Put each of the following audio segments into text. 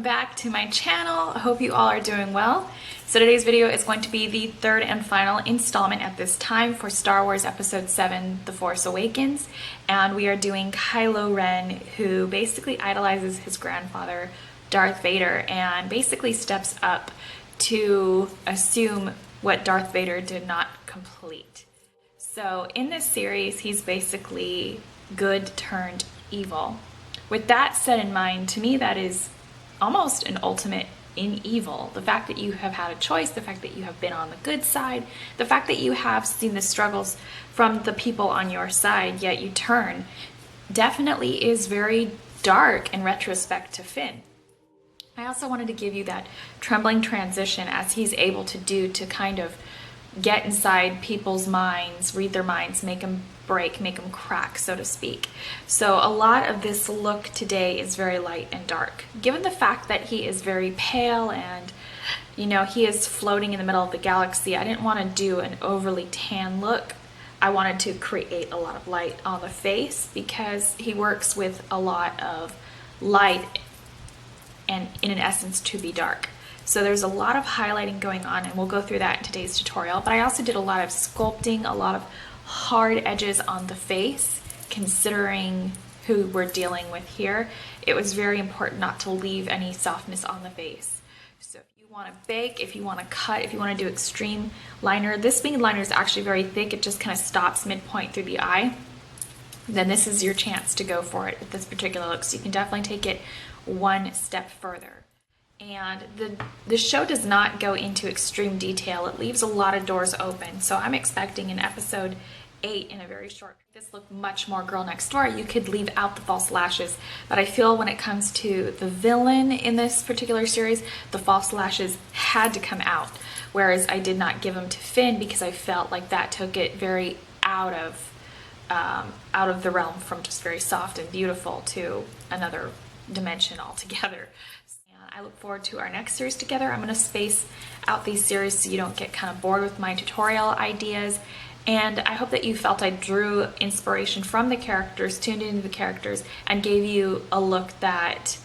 Back to my channel. I hope you all are doing well. So today's video is going to be the third and final installment at this time for Star Wars Episode 7, The Force Awakens, and we are doing Kylo Ren, who basically idolizes his grandfather Darth Vader and basically steps up to assume what Darth Vader did not complete. So in this series, he's basically good turned evil. With that set in mind, to me that is almost an ultimate in evil. The fact that you have had a choice, the fact that you have been on the good side, the fact that you have seen the struggles from the people on your side, yet you turn, definitely is very dark in retrospect to Finn. I also wanted to give you that trembling transition as he's able to do to kind of get inside people's minds, read their minds, make them break, make them crack, so to speak. So a lot of this look today is very light and dark. Given the fact that he is very pale and, you know, he is floating in the middle of the galaxy, I didn't want to do an overly tan look. I wanted to create a lot of light on the face because he works with a lot of light and in an essence to be dark. So there's a lot of highlighting going on, and we'll go through that in today's tutorial. But I also did a lot of sculpting, a lot of hard edges on the face, considering who we're dealing with here. It was very important not to leave any softness on the face. So if you want to bake, if you want to cut, if you want to do extreme liner, this winged liner is actually very thick. It just kind of stops midpoint through the eye. Then this is your chance to go for it with this particular look. So you can definitely take it one step further. And the show does not go into extreme detail. It leaves a lot of doors open. So I'm expecting in episode 8, in a very short, this looked much more girl next door. You could leave out the false lashes. But I feel when it comes to the villain in this particular series, the false lashes had to come out. Whereas I did not give them to Finn because I felt like that took it very out of the realm from just very soft and beautiful to another dimension altogether. I look forward to our next series together. I'm going to space out these series so you don't get kind of bored with my tutorial ideas. And I hope that you felt I drew inspiration from the characters, tuned into the characters, and gave you a look that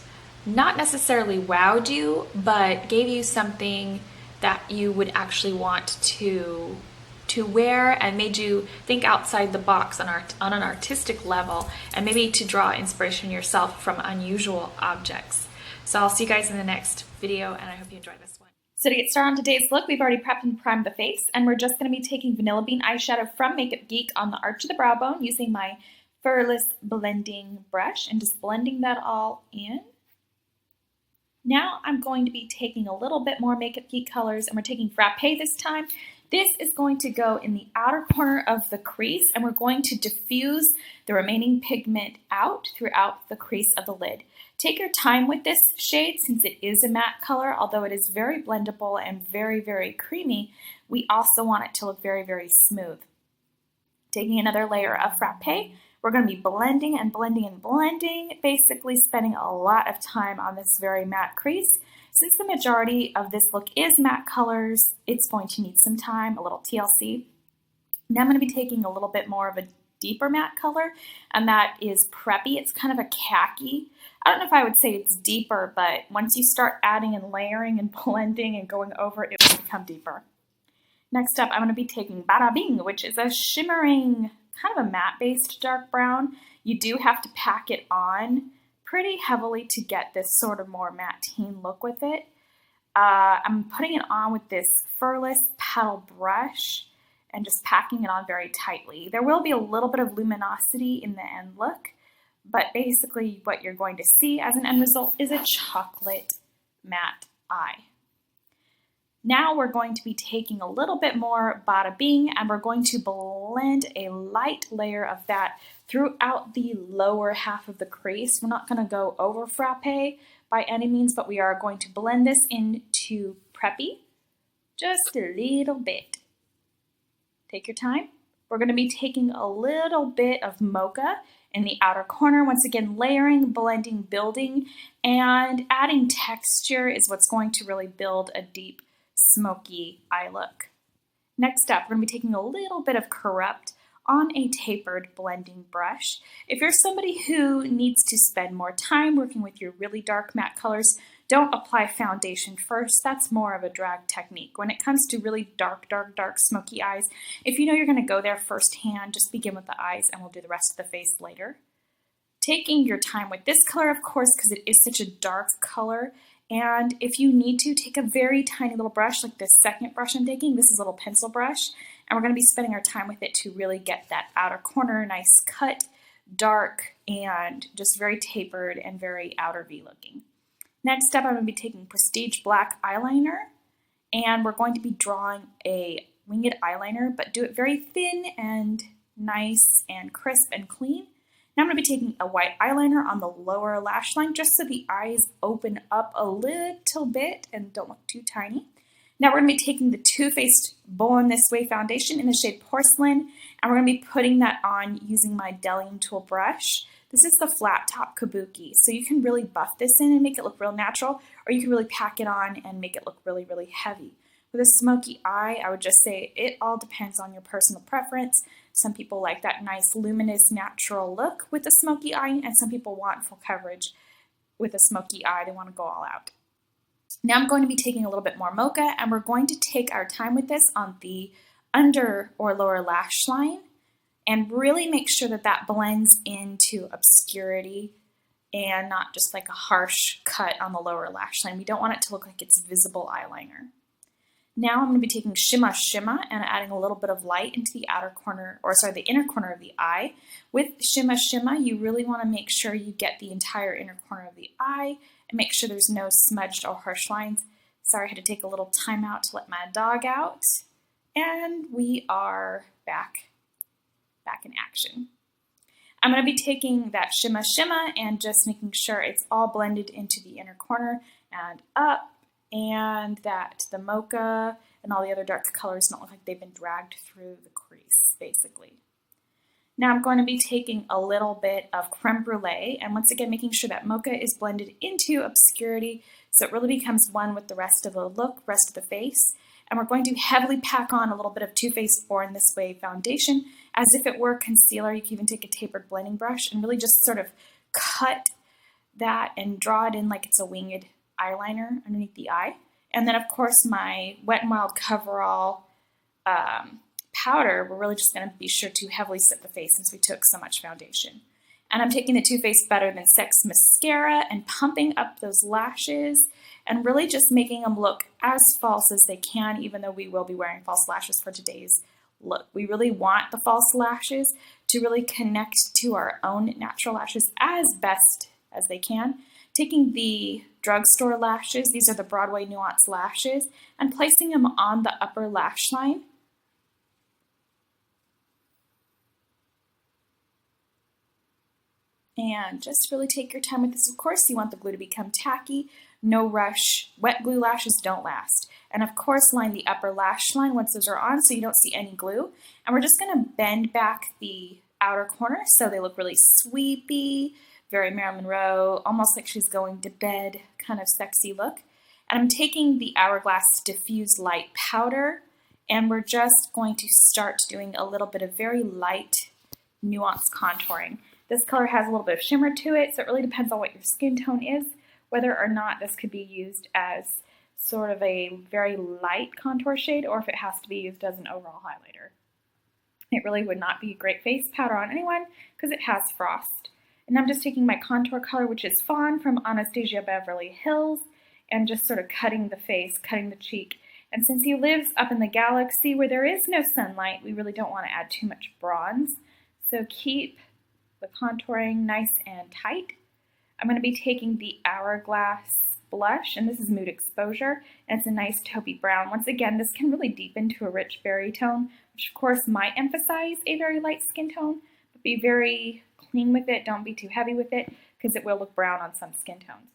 not necessarily wowed you, but gave you something that you would actually want to wear and made you think outside the box on an artistic level, and maybe to draw inspiration yourself from unusual objects. So I'll see you guys in the next video, and I hope you enjoyed this one. So to get started on today's look, we've already prepped and primed the face, and we're just going to be taking Vanilla Bean eyeshadow from Makeup Geek on the arch of the brow bone using my furless blending brush and just blending that all in. Now I'm going to be taking a little bit more Makeup Geek colors, and we're taking Frappe this time. This is going to go in the outer corner of the crease, and we're going to diffuse the remaining pigment out throughout the crease of the lid. Take your time with this shade since it is a matte color, although it is very blendable and very, very creamy. We also want it to look very, very smooth. Taking another layer of Frappe, we're going to be blending and blending and blending, basically spending a lot of time on this very matte crease. Since the majority of this look is matte colors, it's going to need some time, a little TLC. Now I'm going to be taking a little bit more of a deeper matte color, and that is Preppy. It's kind of a khaki. I don't know if I would say it's deeper, but once you start adding and layering and blending and going over it, it will become deeper. Next up, I'm going to be taking Bada, which is a shimmering, kind of a matte-based dark brown. You do have to pack it on pretty heavily to get this sort of more matte-teen look with it. I'm putting it on with this furless paddle brush and just packing it on very tightly. There will be a little bit of luminosity in the end look, but basically what you're going to see as an end result is a chocolate matte eye. Now we're going to be taking a little bit more Bada Bing, and we're going to blend a light layer of that throughout the lower half of the crease. We're not going to go over Frappe by any means, but we are going to blend this into Preppy just a little bit. Take your time, We're going to be taking a little bit of mocha in the outer corner. Once again, layering, blending, building, and adding texture is what's going to really build a deep, smoky eye look. Next up, we're going to be taking a little bit of Corrupt on a tapered blending brush. If you're somebody who needs to spend more time working with your really dark matte colors, don't apply foundation first. That's more of a drag technique. When it comes to really dark, dark, dark, smoky eyes, if you know you're going to go there firsthand, just begin with the eyes and we'll do the rest of the face later. Taking your time with this color, of course, because it is such a dark color. And if you need to, take a very tiny little brush, like this second brush I'm taking. This is a little pencil brush. And we're going to be spending our time with it to really get that outer corner nice cut, dark, and just very tapered and very outer V looking. Next up, I'm going to be taking Prestige Black Eyeliner. And we're going to be drawing a winged eyeliner, but do it very thin and nice and crisp and clean. Now I'm going to be taking a white eyeliner on the lower lash line just so the eyes open up a little bit and don't look too tiny. Now we're going to be taking the Too Faced Born This Way foundation in the shade Porcelain, and we're going to be putting that on using my Delium Tool brush. This is the flat top kabuki, so you can really buff this in and make it look real natural, or you can really pack it on and make it look really, really heavy. With a smoky eye, I would just say it all depends on your personal preference. Some people like that nice luminous natural look with a smoky eye, and some people want full coverage with a smoky eye. They want to go all out. Now I'm going to be taking a little bit more mocha, and we're going to take our time with this on the under or lower lash line and really make sure that that blends into obscurity and not just like a harsh cut on the lower lash line. We don't want it to look like it's visible eyeliner. Now I'm going to be taking Shimma and adding a little bit of light into the outer corner, or sorry, the inner corner of the eye. With Shimma, you really want to make sure you get the entire inner corner of the eye and make sure there's no smudged or harsh lines. Sorry, I had to take a little time out to let my dog out. And we are back in action. I'm going to be taking that Shimma and just making sure it's all blended into the inner corner and up, and that the mocha and all the other dark colors don't look like they've been dragged through the crease, basically. Now I'm going to be taking a little bit of creme brulee, and once again making sure that mocha is blended into obscurity so it really becomes one with the rest of the look, rest of the face. And we're going to heavily pack on a little bit of Too Faced Born This Way foundation as if it were concealer. You can even take a tapered blending brush and really just sort of cut that and draw it in like it's a winged eyeliner underneath the eye. And then of course my Wet n Wild Coverall powder, we're really just going to be sure to heavily set the face since we took so much foundation. And I'm taking the Too Faced Better Than Sex mascara and pumping up those lashes and really just making them look as false as they can, even though we will be wearing false lashes for today's look. We really want the false lashes to really connect to our own natural lashes as best as they can. Taking the drugstore lashes, these are the Broadway Nuance lashes, and placing them on the upper lash line. And just really take your time with this. Of course, you want the glue to become tacky. No rush. Wet glue lashes don't last. And of course, line the upper lash line once those are on so you don't see any glue. And we're just going to bend back the outer corner so they look really sweepy, very Marilyn Monroe, almost like she's going to bed, kind of sexy look. And I'm taking the Hourglass Diffused Light Powder, and we're just going to start doing a little bit of very light nuance contouring. This color has a little bit of shimmer to it, so it really depends on what your skin tone is, whether or not this could be used as sort of a very light contour shade or if it has to be used as an overall highlighter. It really would not be a great face powder on anyone because it has frost. And I'm just taking my contour color, which is Fawn from Anastasia Beverly Hills, and just sort of cutting the face, cutting the cheek. And since he lives up in the galaxy where there is no sunlight, we really don't want to add too much bronze. So keep the contouring nice and tight. I'm going to be taking the Hourglass blush, and this is Mood Exposure, and it's a nice taupey brown. Once again, this can really deepen to a rich berry tone, which of course might emphasize a very light skin tone, but be very clean with it. Don't be too heavy with it because it will look brown on some skin tones.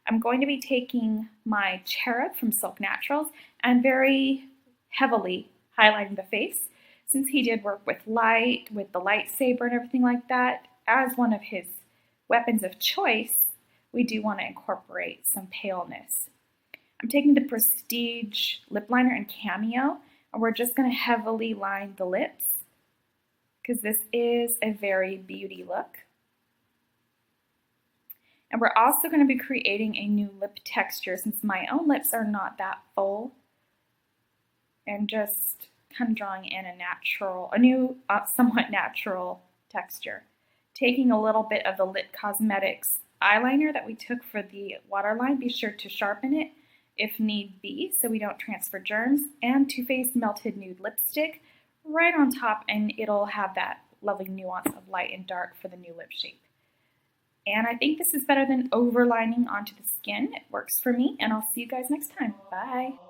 I'm going to be taking my Cherub from Silk Naturals and very heavily highlighting the face. since he did work with light, with the lightsaber and everything like that, as one of his weapons of choice, we do want to incorporate some paleness. I'm taking the Prestige lip liner in Cameo, and we're just going to heavily line the lips because this is a very beauty look. And we're also going to be creating a new lip texture since my own lips are not that full, and just kind of drawing in a new, somewhat natural texture. Taking a little bit of the Lit Cosmetics eyeliner that we took for the waterline, be sure to sharpen it if need be so we don't transfer germs, and Too Faced Melted Nude Lipstick right on top, and it'll have that lovely nuance of light and dark for the new lip shape. And I think this is better than overlining onto the skin. It works for me, and I'll see you guys next time. Bye!